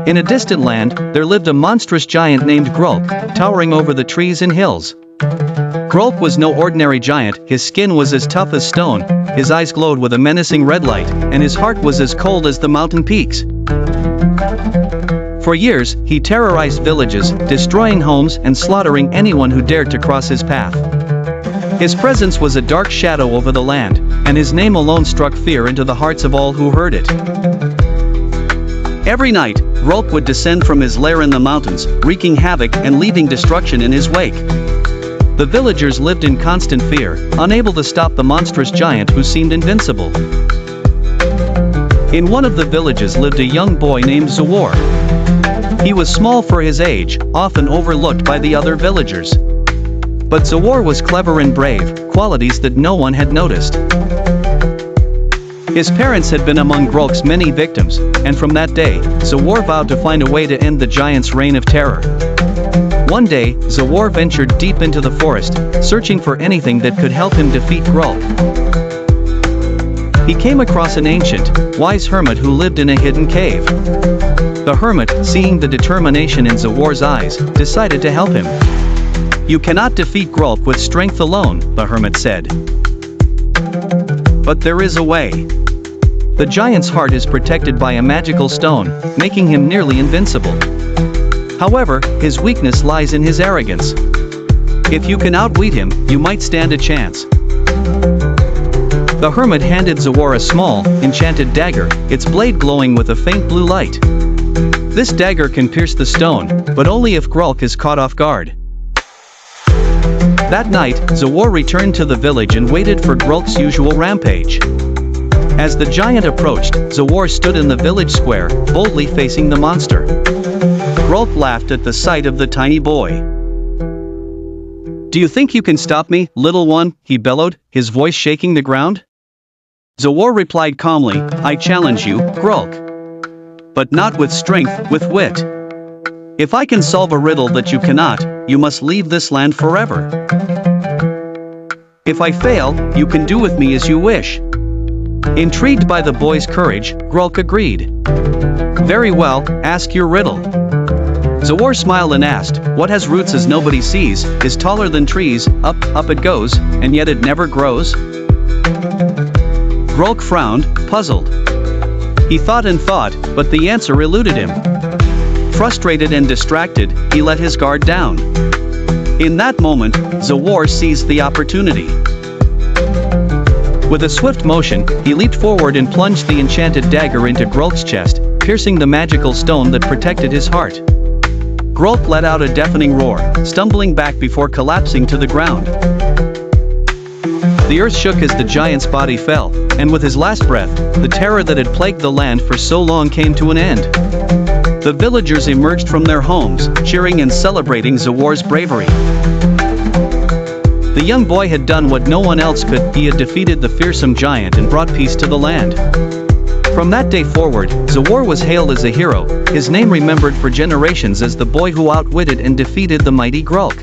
In a distant land, there lived a monstrous giant named Grulk, towering over the trees and hills. Grulk was no ordinary giant, his skin was as tough as stone, his eyes glowed with a menacing red light, and his heart was as cold as the mountain peaks. For years, he terrorized villages, destroying homes and slaughtering anyone who dared to cross his path. His presence was a dark shadow over the land, and his name alone struck fear into the hearts of all who heard it. Every night, Grulk would descend from his lair in the mountains, wreaking havoc and leaving destruction in his wake. The villagers lived in constant fear, unable to stop the monstrous giant who seemed invincible. In one of the villages lived a young boy named Zawar. He was small for his age, often overlooked by the other villagers. But Zawar was clever and brave, qualities that no one had noticed. His parents had been among Grulk's many victims, and from that day, Zawar vowed to find a way to end the giant's reign of terror. One day, Zawar ventured deep into the forest, searching for anything that could help him defeat Grulk. He came across an ancient, wise hermit who lived in a hidden cave. The hermit, seeing the determination in Zawar's eyes, decided to help him. "You cannot defeat Grulk with strength alone," the hermit said. "But there is a way. The giant's heart is protected by a magical stone, making him nearly invincible. However, his weakness lies in his arrogance. If you can outwit him, you might stand a chance." The hermit handed Zawar a small, enchanted dagger, its blade glowing with a faint blue light. "This dagger can pierce the stone, but only if Grulk is caught off guard." That night, Zawar returned to the village and waited for Grulk's usual rampage. As the giant approached, Zawar stood in the village square, boldly facing the monster. Grulk laughed at the sight of the tiny boy. "Do you think you can stop me, little one?" he bellowed, his voice shaking the ground. Zawar replied calmly, "I challenge you, Grulk. But not with strength, with wit. If I can solve a riddle that you cannot, you must leave this land forever. If I fail, you can do with me as you wish." Intrigued by the boy's courage, Grulk agreed. "Very well, ask your riddle." Zawar smiled and asked, "What has roots as nobody sees, is taller than trees, up it goes, and yet it never grows?" Grulk frowned, puzzled. He thought and thought, but the answer eluded him. Frustrated and distracted, he let his guard down. In that moment, Zawar seized the opportunity. With a swift motion, he leaped forward and plunged the enchanted dagger into Grulk's chest, piercing the magical stone that protected his heart. Grulk let out a deafening roar, stumbling back before collapsing to the ground. The earth shook as the giant's body fell, and with his last breath, the terror that had plagued the land for so long came to an end. The villagers emerged from their homes, cheering and celebrating Zawar's bravery. The young boy had done what no one else could, he had defeated the fearsome giant and brought peace to the land. From that day forward, Zawar was hailed as a hero, his name remembered for generations as the boy who outwitted and defeated the mighty Grulk.